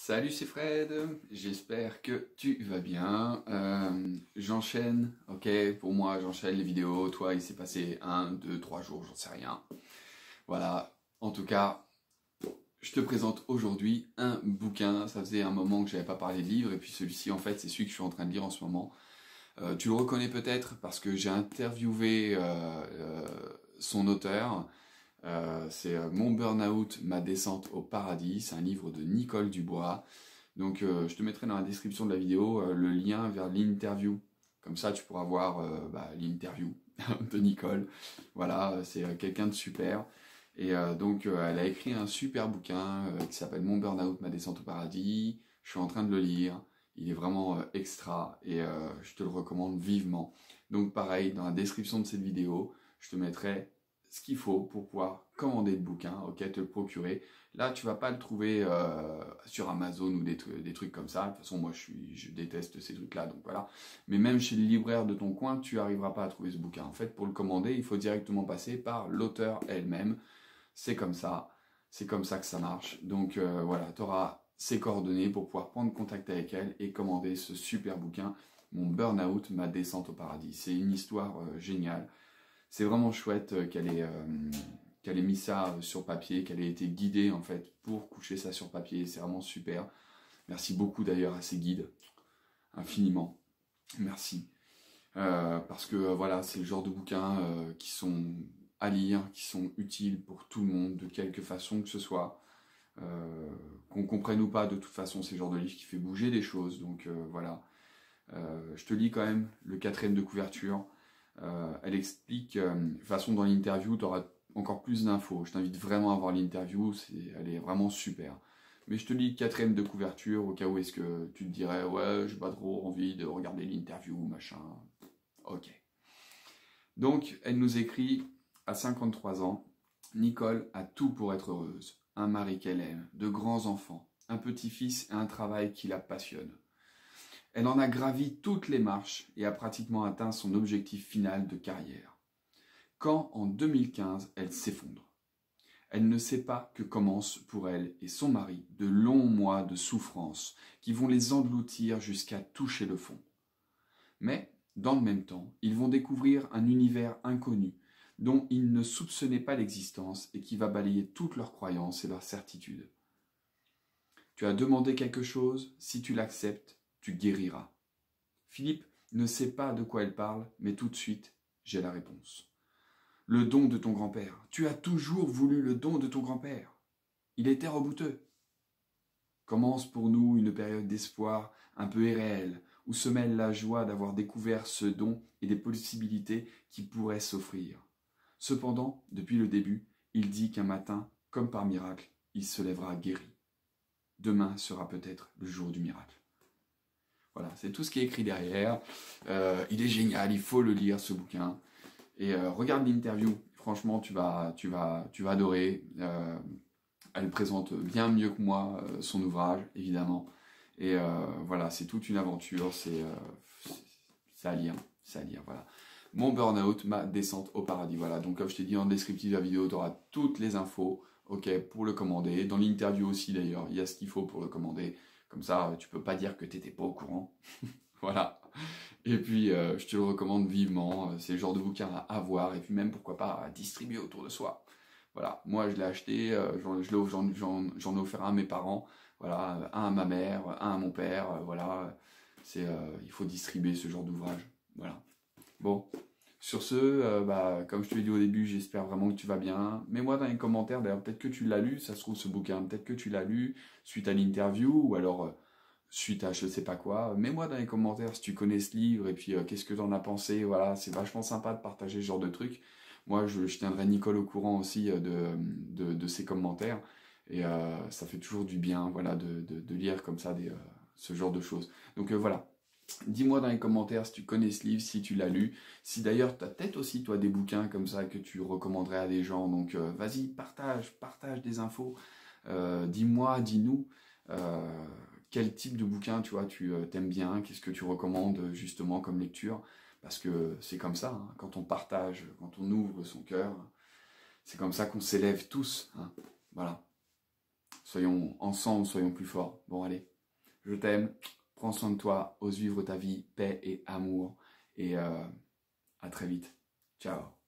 Salut, c'est Fred, j'espère que tu vas bien. J'enchaîne, ok, pour moi j'enchaîne les vidéos, toi il s'est passé 1, 2, 3 jours, j'en sais rien. Voilà, en tout cas, je te présente aujourd'hui un bouquin, ça faisait un moment que j'avais pas parlé de livre, et puis celui-ci en fait c'est celui que je suis en train de lire en ce moment. Tu le reconnais peut-être parce que j'ai interviewé son auteur. C'est Mon Burnout, ma descente au paradis. C'est un livre de Nicole Dubois. Donc je te mettrai dans la description de la vidéo le lien vers l'interview. Comme ça tu pourras voir l'interview de Nicole. Voilà, c'est quelqu'un de super. Et donc elle a écrit un super bouquin qui s'appelle Mon Burnout, ma descente au paradis. Je suis en train de le lire. Il est vraiment extra et je te le recommande vivement. Donc pareil, dans la description de cette vidéo, je te mettrai ce qu'il faut pour pouvoir commander le bouquin, ok, te le procurer. Là, tu vas pas le trouver sur Amazon ou des trucs comme ça. De toute façon, moi, je déteste ces trucs-là, donc voilà. Mais même chez le libraire de ton coin, tu n'arriveras pas à trouver ce bouquin. En fait, pour le commander, il faut directement passer par l'auteur elle-même. C'est comme ça que ça marche. Donc voilà, tu auras ses coordonnées pour pouvoir prendre contact avec elle et commander ce super bouquin, Mon Burnout, ma descente au paradis. C'est une histoire géniale. C'est vraiment chouette qu'elle ait mis ça sur papier, qu'elle ait été guidée en fait pour coucher ça sur papier. C'est vraiment super. Merci beaucoup d'ailleurs à ces guides, infiniment. Merci. Parce que voilà, c'est le genre de bouquins qui sont à lire, qui sont utiles pour tout le monde, de quelque façon que ce soit. Qu'on comprenne ou pas, de toute façon, c'est le genre de livre qui fait bouger les choses. Donc voilà. Je te lis quand même le 4e de couverture. Elle explique, de toute façon dans l'interview, tu auras encore plus d'infos. Je t'invite vraiment à voir l'interview, elle est vraiment super. Mais je te lis le 4e de couverture, au cas où est-ce que tu te dirais, ouais, j'ai pas trop envie de regarder l'interview, machin. Ok. Donc, elle nous écrit, à 53 ans, Nicole a tout pour être heureuse. Un mari qu'elle aime, de grands enfants, un petit-fils et un travail qui la passionne. Elle en a gravi toutes les marches et a pratiquement atteint son objectif final de carrière. Quand, en 2015, elle s'effondre. Elle ne sait pas que commencent pour elle et son mari de longs mois de souffrance qui vont les engloutir jusqu'à toucher le fond. Mais, dans le même temps, ils vont découvrir un univers inconnu dont ils ne soupçonnaient pas l'existence et qui va balayer toutes leurs croyances et leurs certitudes. Tu as demandé quelque chose, si tu l'acceptes, tu guériras. Philippe ne sait pas de quoi elle parle, mais tout de suite, j'ai la réponse. Le don de ton grand-père. Tu as toujours voulu le don de ton grand-père. Il était rebouteux. Commence pour nous une période d'espoir un peu irréelle, où se mêle la joie d'avoir découvert ce don et des possibilités qui pourraient s'offrir. Cependant, depuis le début, il dit qu'un matin, comme par miracle, il se lèvera guéri. Demain sera peut-être le jour du miracle. Voilà, c'est tout ce qui est écrit derrière. Il est génial, il faut le lire ce bouquin. Et regarde l'interview, franchement tu vas adorer. Elle présente bien mieux que moi son ouvrage, évidemment. Et voilà, c'est toute une aventure, c'est à lire, voilà. Mon Burnout, ma descente au paradis. Voilà, donc comme je t'ai dit en descriptif de la vidéo, tu auras toutes les infos, ok, pour le commander. Dans l'interview aussi d'ailleurs, il y a ce qu'il faut pour le commander. Comme ça, tu peux pas dire que tu n'étais pas au courant. Voilà. Et puis, je te le recommande vivement. C'est le genre de bouquin à avoir. Et puis même, pourquoi pas, à distribuer autour de soi. Voilà. Moi, je l'ai acheté. J'en ai offert un à mes parents. Voilà. Un à ma mère, un à mon père. Voilà. Il faut distribuer ce genre d'ouvrage. Voilà. Bon. Sur ce, comme je te l'ai dit au début, j'espère vraiment que tu vas bien. Mets-moi dans les commentaires, d'ailleurs, peut-être que tu l'as lu, ça se trouve ce bouquin, peut-être que tu l'as lu suite à l'interview, ou alors suite à je sais pas quoi. Mets-moi dans les commentaires si tu connais ce livre, et puis qu'est-ce que tu en as pensé. Voilà, c'est vachement sympa de partager ce genre de trucs. Moi, je tiendrai Nicole au courant aussi de ses commentaires, et ça fait toujours du bien, voilà, de lire comme ça ce genre de choses. Donc voilà. Dis-moi dans les commentaires si tu connais ce livre, si tu l'as lu, si d'ailleurs tu as peut-être aussi toi des bouquins comme ça que tu recommanderais à des gens, donc vas-y, partage des infos, dis-moi, dis-nous quel type de bouquin tu t'aimes bien, qu'est-ce que tu recommandes justement comme lecture, parce que c'est comme ça, hein, quand on partage, quand on ouvre son cœur, c'est comme ça qu'on s'élève tous, hein, voilà. Soyons ensemble, soyons plus forts. Bon, allez, je t'aime, prends soin de toi, ose vivre ta vie, paix et amour. Et à très vite. Ciao.